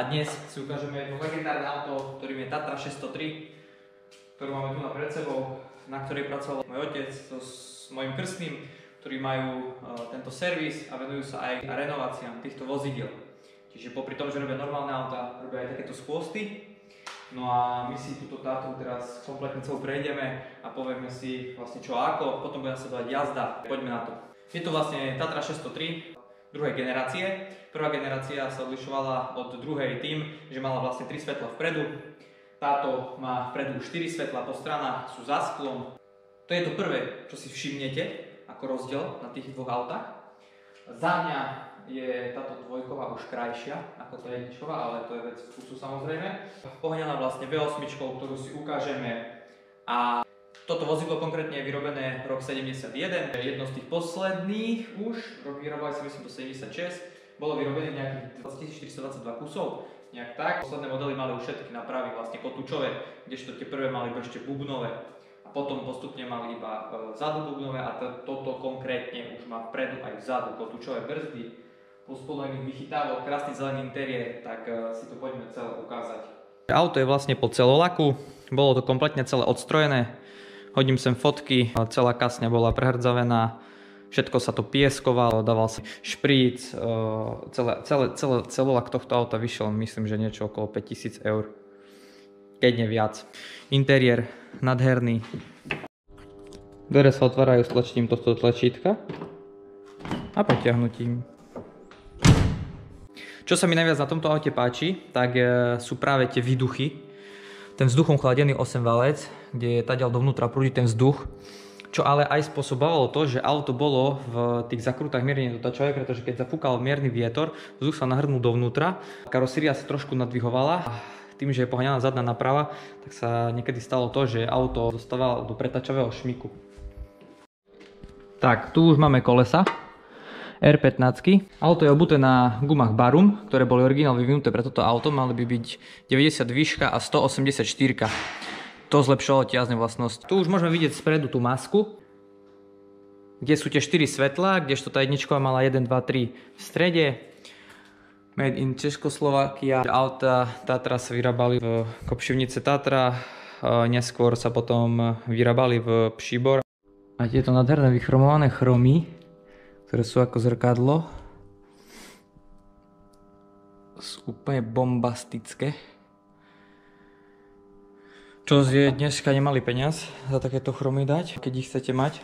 A dnes si ukážeme jedno legendárne auto, ktorým je Tatra 603, ktorú máme tu pred sebou, na ktorej pracoval môj otec s mojím krstným, ktorí majú tento servis a venujú sa aj renováciám týchto vozidiel. Čiže popri tom, že robia normálne auta, robia aj takéto spôsty. No a my si túto Tatru teraz kompletne celú prejdeme a povieme si vlastne čo a ako, potom bude nasledovať jazda. Poďme na to. Je to vlastne Tatra 603 druhej generácie. Prvá generácia sa odlišovala od druhej tým, že mala vlastne 3 svetla vpredu. Táto má vpredu 4 svetla po stranách, sú za sklom. To je to prvé, čo si všimnete ako rozdiel na tých dvoch autách. Za mňa je táto dvojková už krajšia ako tá jedničková, ale to je vec vkusu samozrejme. Poháňaná vlastne V8, ktorú si ukážeme, a toto vozidlo konkrétne je vyrobené rok 71, jedno z tých posledných už, rok výroba si myslím do 76, bolo vyrobené nejakých 2422 kusov, nejak tak. Posledné modely mali už všetky napravy vlastne kotúčové, kdežto tie prvé mali ešte bubnové. A potom postupne mali iba vzadu bubnové a toto konkrétne už má vpredu aj vzadu kotúčové brzdy, plus plno vychytávok, krásny zelený interiér, tak si to poďme celé ukázať. Auto je vlastne po celolaku, bolo to kompletne celé odstrojené. Hodím sem fotky, celá kasňa bola prehrdzavená, všetko sa to pieskovalo, dával sa špríc, celolak tohto auta vyšiel, myslím, že niečo okolo 5000 eur, keď nie viac. Interiér nádherný. Dvere sa otvárajú stlačením tohto tlačítka a potiahnutím. Čo sa mi najviac na tomto aute páči, tak sú práve tie výduchy. Ten vzduchom chladený 8 valec, kde tadiaľ dovnútra prúdi ten vzduch, čo ale aj spôsobovalo to, že auto bolo v tých zakrútach mierne dotačové, pretože keď zafúkal mierny vietor, vzduch sa nahrnul dovnútra, karoséria sa trošku nadvihovala. Tým, že je poháňaná zadná naprava, tak sa niekedy stalo to, že auto dostávalo do pretačového šmiku. Tak, tu už máme kolesa R15. Auto je obuté na gumách Barum, ktoré boli originál vyvinuté pre toto auto. Mali by byť 90 výška a 184. To zlepšovalo tie jazdné vlastnosti. Tu už môžeme vidieť spredu tú masku, kde sú tie 4 svetlá, kdežto tá jedničková mala 1, 2, 3 v strede. Made in Českoslovakia. Auta Tatra sa vyrábali v Kopšivnice Tatra, neskôr sa potom vyrábali v Pšibor. A tieto nádherné vychromované chromy, ktoré sú ako zrkadlo, sú úplne bombastické. Čo je dneska nemalý peniaz za takéto chromy dať, keď ich chcete mať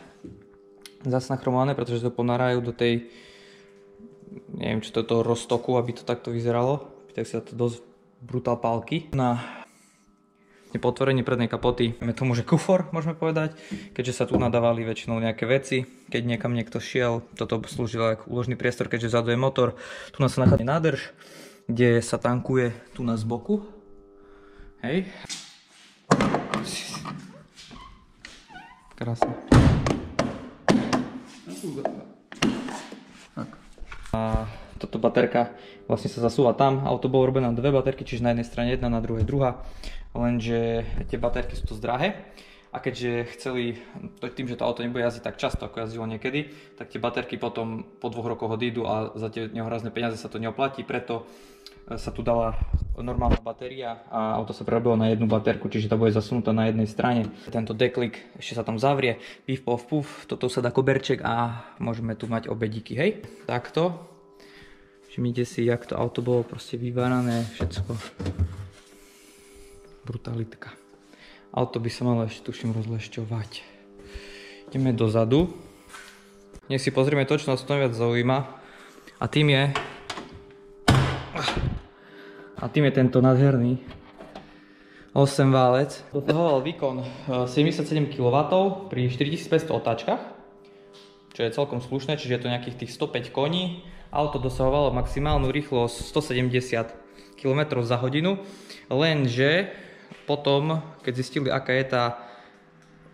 zas nachromované, pretože to ponárajú do tej, neviem čo to je toho roztoku, aby to takto vyzeralo. Tak sa to dosť brutál pálky. Na potvorenie prednej kapoty máme tomu, že kufor, môžeme povedať, keďže sa tu nadávali väčšinou nejaké veci, keď niekam niekto šiel. Toto slúžilo ako úložný priestor, keďže vzadu je motor. Tu nás sa nachádza nádrž, kde sa tankuje tu na zboku. Hej. Krásne. A toto baterka vlastne sa zasúva tam. Auto bolo robené na dve baterky, čiže na jednej strane jedna, na druhej druhá. Lenže tie baterky sú to drahé. A keďže chceli, tým, že to auto nebude jazdiť tak často, ako jazdilo niekedy, tak tie baterky potom po 2 rokoch odídu a za tie nehorázne peniaze sa to neoplatí. Preto sa tu dala normálna batéria a auto sa prerobilo na jednu baterku, čiže tá bude zasunutá na jednej strane. Tento deklik ešte sa tam zavrie, pif pof puf, toto sa dá koberček a môžeme tu mať obe díky, hej. Takto. Všimnite si, jak to auto bolo proste vyvárané, všetko. Brutalitka. Auto by sa malo ešte, tuším, rozlešťovať. Ideme dozadu. Nech si pozrieme to, čo nás tu najviac zaujíma. A tým je tento nádherný 8 válec. Dosahoval výkon 77 kW pri 4500 otáčkach, čo je celkom slušné, čiže je to nejakých tých 105 koní. Auto dosahovalo maximálnu rýchlosť 170 km za hodinu, lenže potom, keď zistili, aká je tá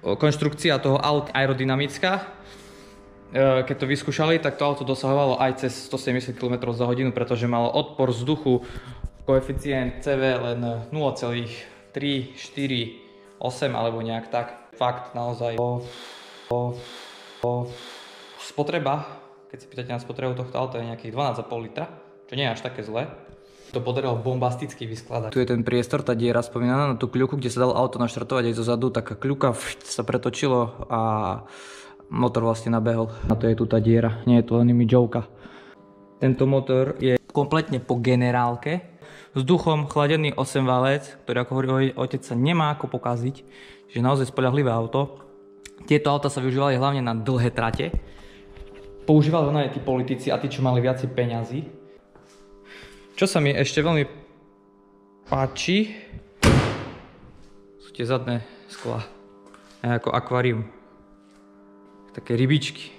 konštrukcia toho auta aerodynamická, keď to vyskúšali, tak to auto dosahovalo aj cez 170 km za hodinu, pretože malo odpor vzduchu, koeficient CV len 0,348 alebo nejak tak. Fakt, naozaj. Spotreba, keď si pýtate na spotrebu tohto auta, je nejakých 12,5 litra, čo nie je až také zlé. To podarilo bombasticky vyskladať. Tu je ten priestor, tá diera spomínaná na tú kľuku, kde sa dalo auto naštartovať aj zozadu, taká kľuka sa pretočilo a motor vlastne nabehol. A to je tu tá diera, nie je to len imidžovka. Tento motor je kompletne po generálke, vzduchom chladený 8 válec, ktorý, ako hovorí otec, sa nemá ako pokaziť, čiže naozaj spoľahlivé auto. Tieto auta sa využívali hlavne na dlhé trate. Používali ho aj tí politici a tí, čo mali viacej peňazí. Čo sa mi ešte veľmi páči, sú tie zadné sklá, ako akvárium, také rybičky.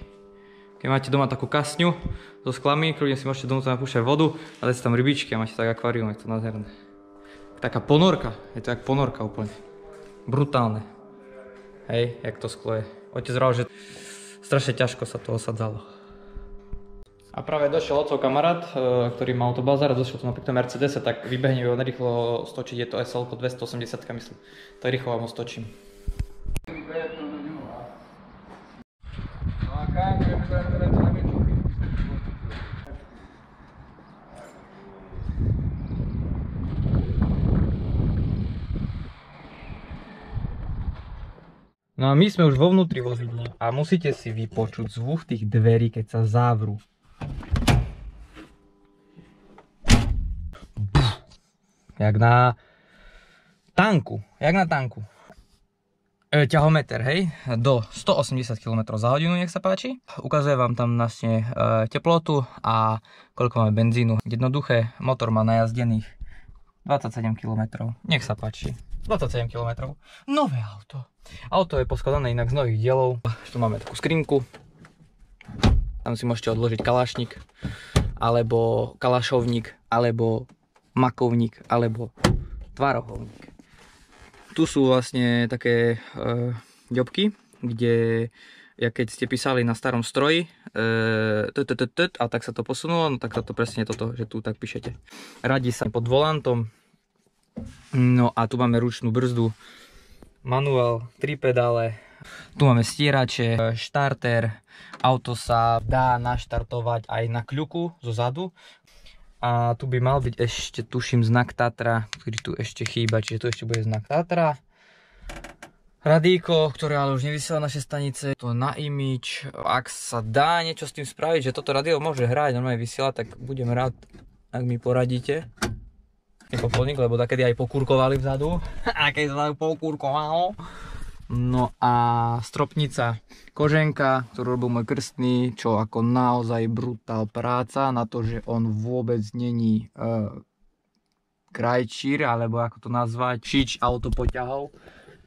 Keď máte doma takú kasňu so sklami, kľudne si môžete doma napúšťať vodu a dať si tam rybičky a máte tak akvárium, je to nádherné. Taká ponorka, je to jak ponorka úplne, brutálne. Hej, jak to sklo je. Otec vral, že strašne ťažko sa to osadzalo. A práve došiel otcov kamarát, ktorý má autobazár, došiel tu na pekné Mercedes, tak vybehne ho narýchlo stočiť, je to SL 280, myslím. Tak rýchlo vám ho stočím. No a my sme už vo vnútri vozidla a musíte si vypočuť zvuk tých dverí, keď sa závrú. Jak na tanku, ťahometer, hej, do 180 km za hodinu, nech sa páči. Ukazuje vám tam vlastne teplotu a koľko máme benzínu. Jednoduché, motor má najazdených 27 km, nech sa páči, 27 km. Nové auto. Auto je poskladané inak z nových dielov. Tu máme takú skrinku, tam si môžete odložiť kalašník, alebo kalašovník, alebo makovník alebo tvarohovník. Tu sú vlastne také ďobky, kde keď ste písali na starom stroji a tak sa to posunulo, no tak sa to presne toto, že tu tak píšete. Radí sa pod volantom. No a tu máme ručnú brzdu, manuál, 3 pedále. Tu máme stierače, štarter, auto sa dá naštartovať aj na kľuku zo zadu. A tu by mal byť ešte, tuším, znak Tatra, ktorý tu ešte chýba, čiže tu ešte bude znak Tatra. Radíko, ktoré ale už nevysiela naše stanice, to na image. Ak sa dá niečo s tým spraviť, že toto radio môže hrať, normálne vysielať, tak budem rád, ak mi poradíte. Nepopolník, lebo takedy aj pokúrkovali vzadu. A keď sa pokúrkovalo. No a stropnica koženka, ktorú robil môj krstný, čo ako naozaj brutál práca na to, že on vôbec není krajčír, alebo ako to nazvať, šič autopoťahov,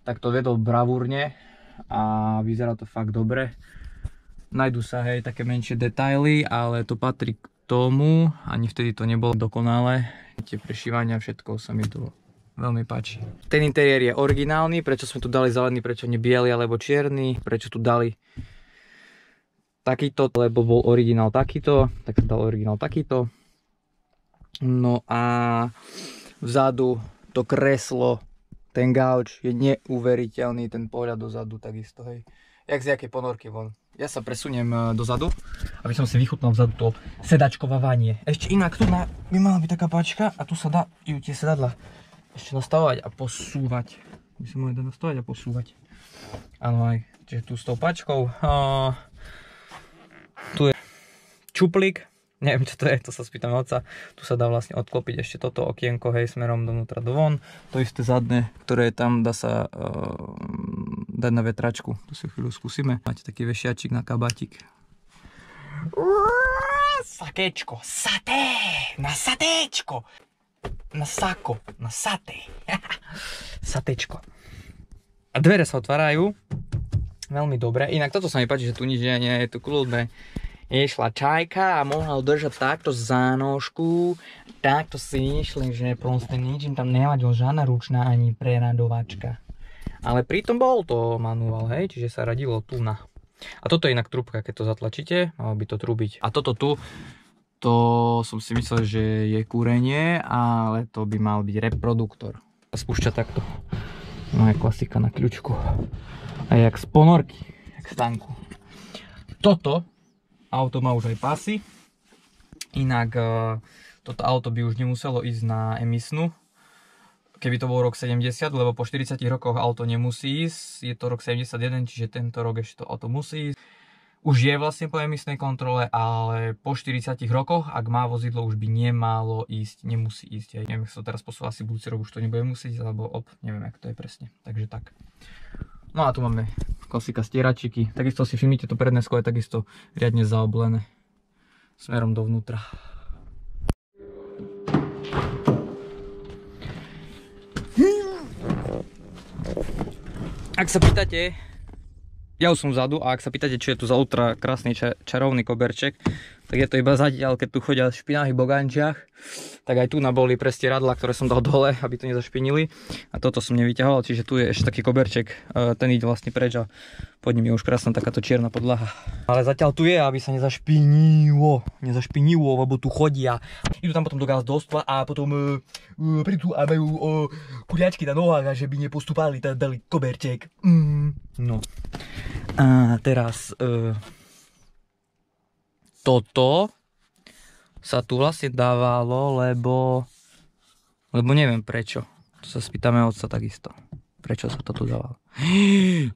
tak to vedol bravúrne a vyzerá to fakt dobre. Najdú sa hej také menšie detaily, ale to patrí k tomu, ani vtedy to nebolo dokonalé. Tie prešívania, všetko sa mi to veľmi páči. Ten interiér je originálny, prečo sme tu dali zelený, prečo nie biely alebo čierny, prečo tu dali takýto, lebo bol originál takýto, tak sa dal originál takýto. No a vzadu to kreslo, ten gauč je neuveriteľný, ten pohľad dozadu takisto, hej. Jak z jakej ponorky von. Ja sa presuniem dozadu, aby som si vychutnal vzadu to sedačkovávanie. Ešte inak tu by mala byť taká páčka a tu sa dajú tie sedadla ešte nastavovať a posúvať. My sa môžeme nastavovať a posúvať. Áno aj, čiže tu s tou pačkou. Tu je čuplík. Neviem čo to je, to sa spýtam otca. Tu sa dá vlastne odklopiť ešte toto okienko, hej, smerom dovnútra dovon. To isté zadné, ktoré je tam, dá sa dať na vetračku. To si chvíľu skúsime. Máte taký vešiačik na kabátik. Sakečko, saté, na satéčko. Na sako, na saté. Satečko. A dvere sa otvárajú veľmi dobre. Inak toto sa mi páči, že tu nič nie je tu kľudné. Išla čajka a mohla držať takto zánožku. Takto si išli, že proste ničím tam nevadil žiadna ručná ani preradovačka. Ale pritom bol to manuál, hej, čiže sa radilo tu na. A toto je inak trúbka, keď to zatlačíte, malo by to trúbiť. A toto tu, to som si myslel, že je kúrenie, ale to by mal byť reproduktor. Spúšťa takto. No je klasika na kľúčku. A jak z ponorky, jak z tanku. Toto auto má už aj pasy. Inak toto auto by už nemuselo ísť na emisnú, keby to bol rok 70, lebo po 40 rokoch auto nemusí ísť, je to rok 71, čiže tento rok ešte to auto musí ísť. Už je vlastne po emisnej kontrole, ale po 40 rokoch, ak má vozidlo, už by nemalo ísť, nemusí ísť. Neviem, ak sa to teraz posúva, asi budúci rok už to nebude musieť, alebo neviem, jak to je presne. Takže tak. No a tu máme klasika stieračiky. Takisto si všimnite, to predné sklo je takisto riadne zaoblené smerom dovnútra. Ak sa pýtate, ja už som vzadu, a ak sa pýtate, čo je tu za ultra krásny čarovný koberček, tak je to iba zatiaľ, keď tu chodia v špinavých bogančiach, tak aj tu boli prestieradla, ktoré som dal dole, aby to nezašpinili, a toto som nevyťahoval, čiže tu je ešte taký koberček, ten ide vlastne preč a pod ním je už krásna takáto čierna podlaha. Ale zatiaľ tu je, aby sa nezašpinilo, lebo tu chodia. Idú tam potom do gazdovstva a potom prídu a majú kuriačky na nohách, a že by nepostúpali ten belý koberček. No. A teraz toto sa tu vlastne dávalo, lebo neviem prečo. To sa spýtame otca takisto. Prečo sa to tu dávalo?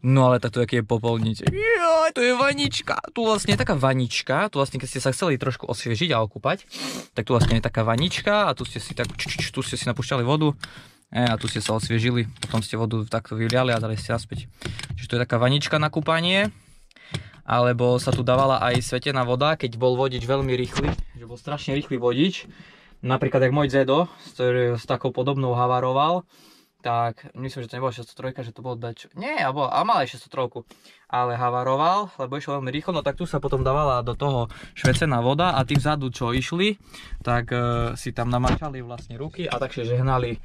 No ale takto, aký je popolníček. Joj, to je vanička. Tu vlastne je taká vanička. Tu vlastne, keď ste sa chceli trošku osviežiť a okúpať, tak tu vlastne je taká vanička a tu ste si tak, tu ste si napúšťali vodu a tu ste sa osviežili. Potom ste vodu takto vyliali a dali ste naspäť. Čiže to je taká vanička na kúpanie. Alebo sa tu dávala aj svetená voda, keď bol vodič veľmi rýchly, že bol strašne rýchly vodič. Napríklad jak môj Zedo, ktorý s takou podobnou havaroval, tak myslím, že to nebolo 603, že to bolo dačo. Nie, a mal aj 603, ale havaroval, lebo išiel veľmi rýchlo, no tak tu sa potom dávala do toho švecená voda a tí vzadu, čo išli, tak si tam namačali vlastne ruky a takže žehnali,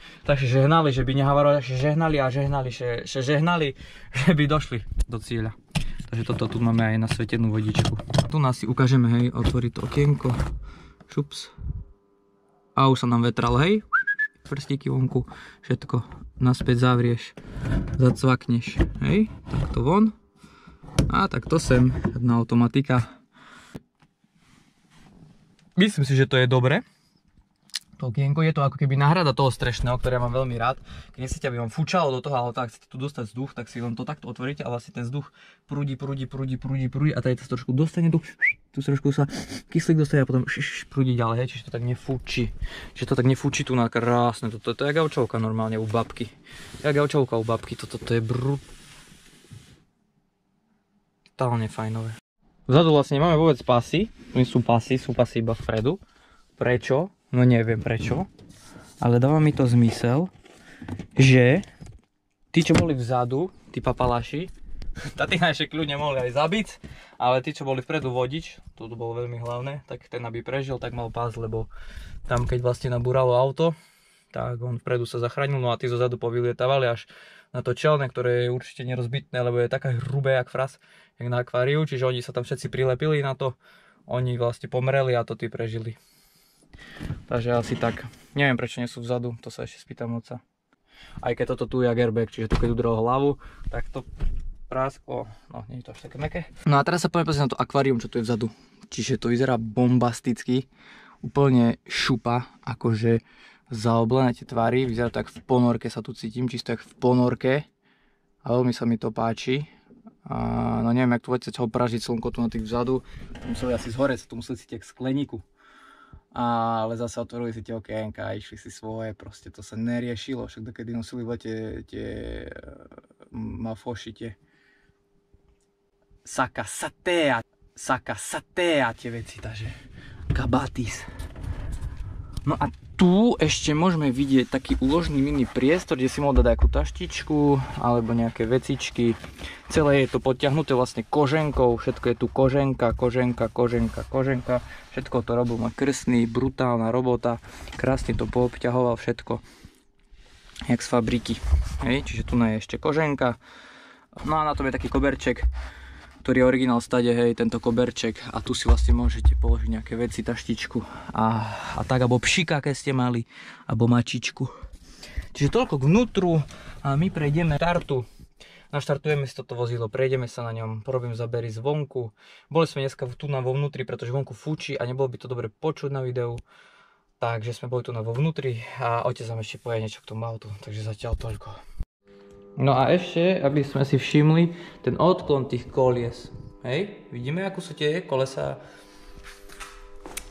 že by nehavarovali, žehnali, že by došli do cieľa. Takže toto tu máme aj na svetenú vodičku. Tu nás si ukážeme, hej, otvoriť to okienko, šups. A už sa nám vetral, hej, prstíky vonku, všetko naspäť zavrieš, zacvakneš, hej, takto von. A takto sem, jedna automatika. Myslím si, že to je dobre. To okienko je to ako keby náhrada toho strešného, ktoré ja mám veľmi rád. Keď nechcete, aby vám fúčalo do toho, ale tak chcete tu dostať vzduch, tak si len to takto otvoríte a vlastne ten vzduch prúdi a tady to trošku dostane tu trošku sa kyslík dostane a potom prúdi ďalej, hej, čiže to tak nefúči. Čiže to tak nefúči tu na krásne. Toto je gaučovka normálne u babky. Gaučovka u babky, toto je brutálne fajnové. Vzadu vlastne nemáme vôbec pasy, sú pasy iba vpredu. Prečo? No neviem prečo, ale dáva mi to zmysel, že tí, čo boli vzadu, tí papalaši, tých naše kľudne mohli aj zabiť, ale tí, čo boli vpredu vodič, to bolo veľmi hlavné, tak ten, aby prežil, tak mal pás, lebo tam, keď vlastne nabúralo auto, tak on vpredu sa zachránil, no a tí zozadu povylietávali až na to čelné, ktoré je určite nerozbitné, lebo je taká hrubé jak fras, jak na akváriu, čiže oni sa tam všetci prilepili na to, oni vlastne pomreli a to tí prežili. Takže asi tak. Neviem, prečo nie sú vzadu, to sa ešte spýtam otca. Aj keď toto tu je airbag, čiže tu keď udrel hlavu, tak to prásklo, no nie je to až také mäkké. No a teraz sa poďme pozrieť na to akvárium, čo tu je vzadu. Čiže to vyzerá bombasticky, úplne šupa, akože zaoblené tie tvary, vyzerá to jak v ponorke, sa tu cítim, čisto jak v ponorke. A veľmi sa mi to páči. A no neviem, jak tu budete ho pražiť slnko tu na tých vzadu, museli asi zhoreť, tu museli cítiť k skleníku. Ale zase otvorili si tie okienka a išli si svoje, proste to sa neriešilo, však dokedy nosili v lete tie mafoši, tie saka satea tie veci, takže kabatis. No a tu ešte môžeme vidieť taký úložný mini priestor, kde si mohol dať akú taštičku alebo nejaké vecičky. Celé je to podtiahnuté vlastne koženkou, všetko je tu koženka. Všetko to robil môj krstný, brutálna robota. Krásne to poobťahoval všetko, jak z fabriky. Hej, čiže tu je ešte koženka. No a na tom je taký koberček, ktorý je originál stade, hej, tento koberček, a tu si vlastne môžete položiť nejaké veci, taštičku a tak, alebo pšika, keď ste mali, alebo mačičku. Čiže toľko k vnútru a my prejdeme štartu. Naštartujeme si toto vozidlo, prejdeme sa na ňom, porobím zábery zvonku. Boli sme dneska tu vo vnútri, pretože vonku fúči a nebolo by to dobre počuť na videu. Takže sme boli tu vo vnútri a otec nám ešte povie niečo k tomu autu, takže zatiaľ toľko. No a ešte, aby sme si všimli ten odklon tých kolies. Hej, vidíme, ako sú tie kolesa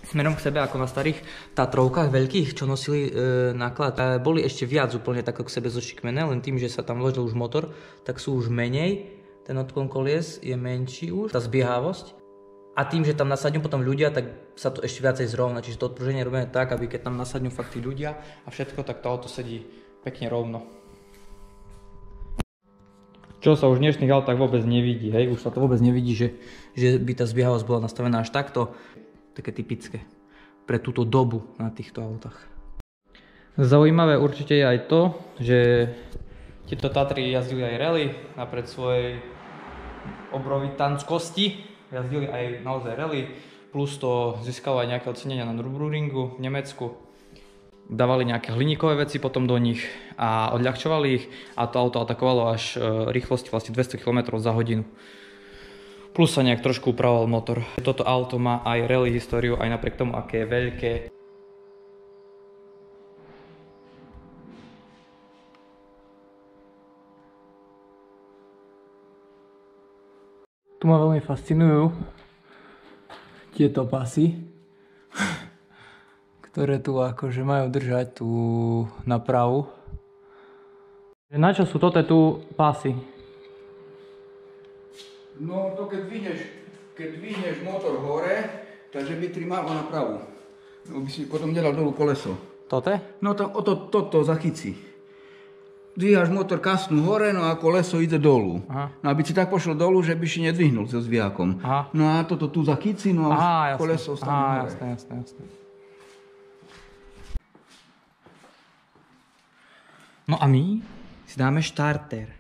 smerom k sebe ako na starých Tatrovkách veľkých, čo nosili náklad. Boli ešte viac úplne tak k sebe zošikmené, len tým, že sa tam vložil už motor, tak sú už menej. Ten odklon kolies je menší už, tá zbiehavosť. A tým, že tam nasadnú potom ľudia, tak sa to ešte viacej zrovna. Čiže to odpruženie robíme tak, aby keď tam nasadnú fakt tí ľudia a všetko, tak to auto sedí pekne rovno. Čo sa už v dnešných autách vôbec nevidí, hej? Už sa to vôbec nevidí, že by tá zbiehavosť bola nastavená až takto. Také typické pre túto dobu na týchto autách. Zaujímavé určite je aj to, že tieto Tatry jazdili aj rally napred svojej obrovitánskosti. Jazdili aj naozaj rally, plus to získalo aj nejaké ocenenia na Nürburgringu v Nemecku. Dávali nejaké hliníkové veci potom do nich a odľahčovali ich a to auto atakovalo až rýchlosti vlastne 200 km za hodinu. Plus sa nejak trošku upravoval motor. Toto auto má aj rally históriu, aj napriek tomu, aké je veľké. Tu ma veľmi fascinujú tieto pasy, ktoré tu akože majú držať tú napravu. Na čo sú toto tu pasy? No to keď dvihneš motor hore, takže by trimával napravu. No by si potom nedal dolu koleso. Toto? No toto zachycí. Dvíhaš motor kasnú hore, no a koleso ide dolu. Aha. No aby si tak pošlo dolu, že by si nedvihnul so zviakom. Aha. No a toto tu zachycí, no a koleso stane hore. Jasné. No a my si dáme štarter.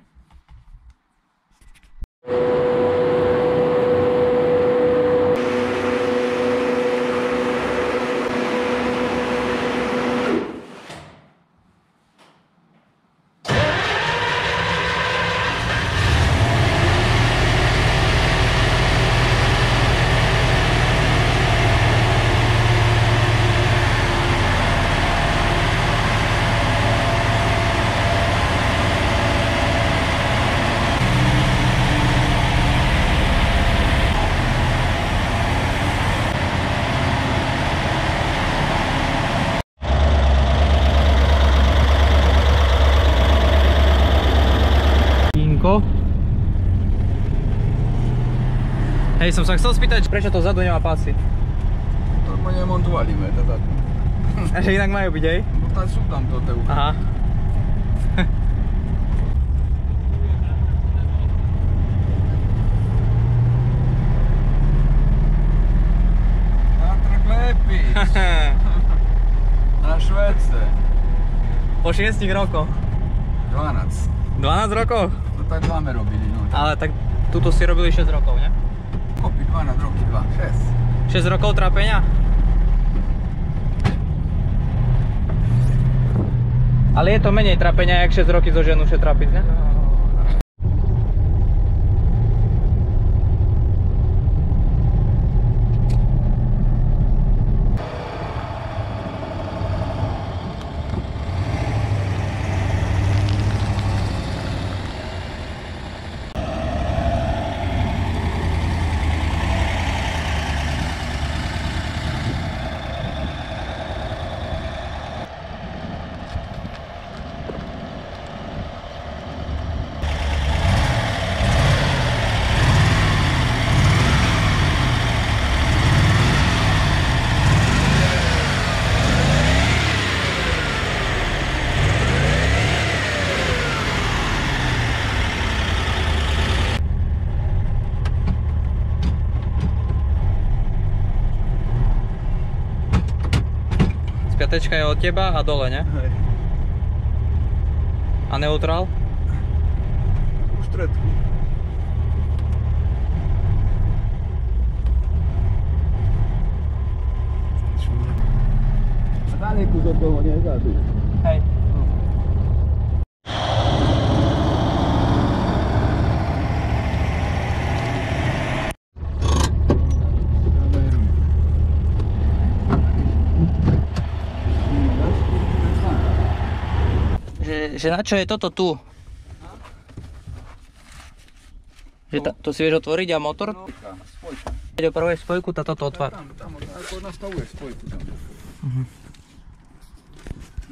Hej, som sa chcel spýtať, prečo to vzadu nemá pásy? To nemontovali to tak. A že inak majú byť, hej? No tak sú tam to úplne. Aha. Natrklepíš. Na Švédce. Po 6 rokoch. 12. 12 rokov? No tak máme robili, no. Ale tak tuto si robili 6 rokov, ne? Kopy 12 roky, 6. 6 rokov trápenia? Ale je to menej trápenia, jak 6 roky zo ženu še trápiť, ne? Piatečka je od teba a dole, ne? Hej. A neutrál? V stredku. Ďaleko do toho nezadu. Hej. Že na čo je toto tu? Že to si vieš otvoriť a motor? Spojka. Keď opravuješ spojku, tá toto otvára. Tam ako nastavuješ spojku tam.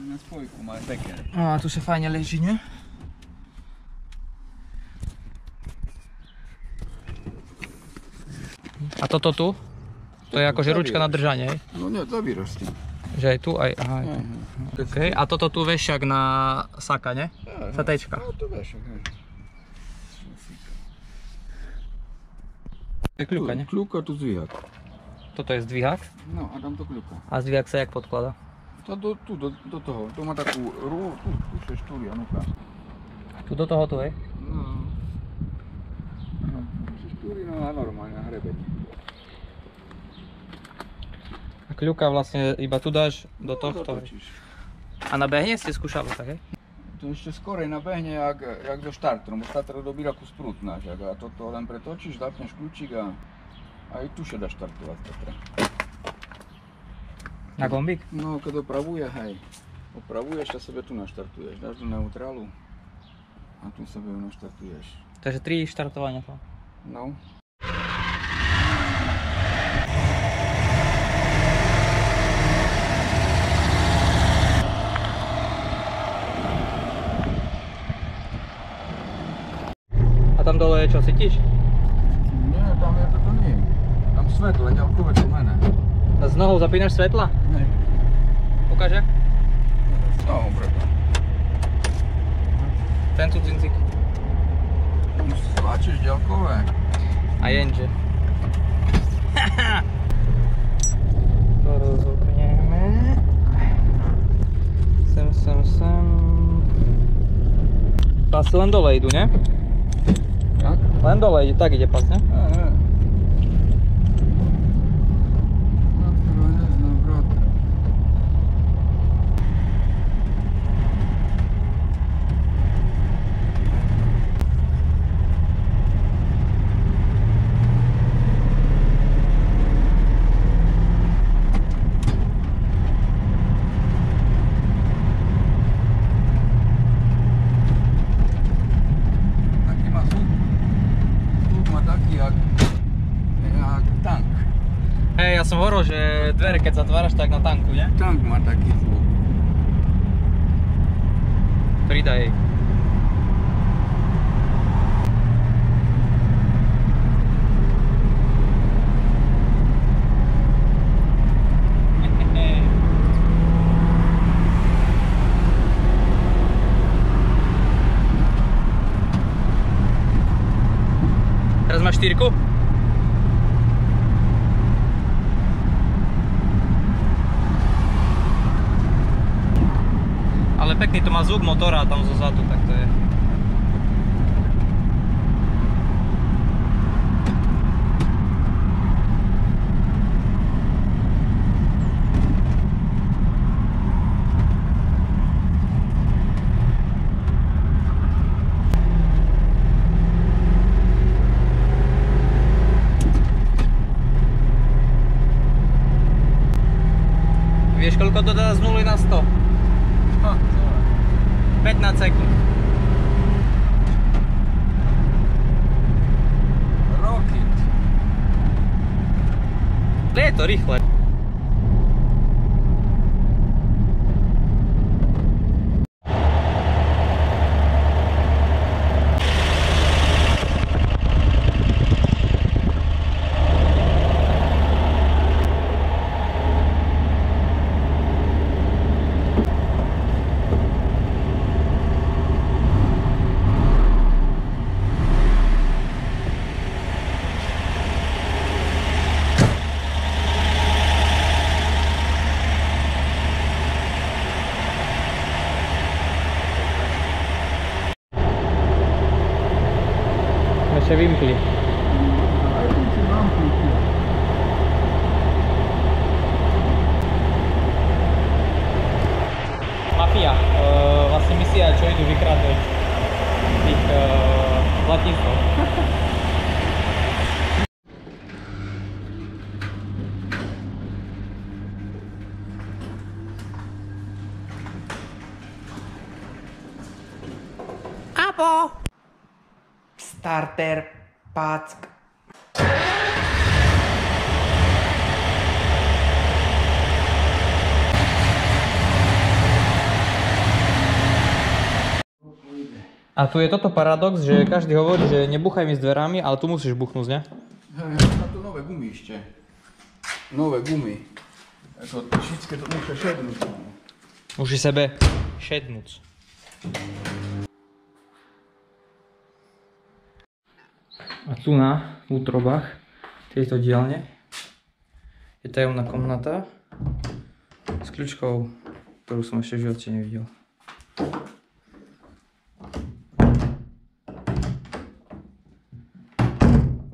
Na spojku máš beker. A tu sa fajne leží, ne? A toto tu? To je akože ručka na držanie, hej? No nie, zabíraš s tým. Že aj tu, aj... Aha, aj tu. Okay. A toto tu vešak na saka, ne? Satečka. No to vešak, ne? To je kľúka, ne? Kľúka, tu zdvíhak. Toto je zdvíhak? No a tam to kľúka. A zdvíhak sa jak podklada? To do toho. To má takú tu štúria, nuka. Tu do toho tu, hej? No. Štúri, no a normálne na hrebeň. A kľúka vlastne iba tu dáš do tohto. A nabehne ste skúšali, tak hej? To ešte skorej nabehne, jak do štartru, bo štartru dobíra kus prút náš, a toto len pretočíš, zapneš kľúčik a aj tu sa dá štartovať. Na gombík? No, keď opravuje, hej. Opravuješ a sebe tu naštartuješ, dáš do neutrálu a tu sebe ju naštartuješ. Takže 3 štartovania to. No. Tam dole je čo, cítiš? Nie, tam je toto nie. Tam svetlo, ďalkové to mene. A s nohou zapínaš svetla? Ne. Ukáže? S nohou preto. Ten tu cincik. Stlačíš ďalkové. A jenže. To rozhodneme. Sem. Pasy len dole idú, ne? Tak? Len dole ide, tak ide pas, ne? Hej, ja som hovoril, že dvere keď zatváraš tak na tanku, ne? Tank má taký zvuk. Pridaj jej. Teraz máš 4-ku? Ale pekný to má zvuk motora tam zozadu, tak to je. Vieš koľko to dá z 0 na 100? 15 sekúnd. Rocket. Je to rýchle. Ešte vymkli. Mafia. Vlastne misia, čo idú vykrádať tých zlatníctv. Papo! Starter pack. A tu je toto paradox, že každý hovorí, že nebuchaj mi s dverami, ale tu musíš buchnúť, ne? Na to nové gumy ešte. Nové gumy. Ako všetké to musia šednúť. Musí sebe šednúť. A tu na útrobách tejto dielne je tajomná komnata s kľúčkou, ktorú som ešte v živote nevidel.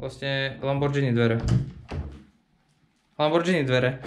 Vlastne Lamborghini dvere. Lamborghini dvere.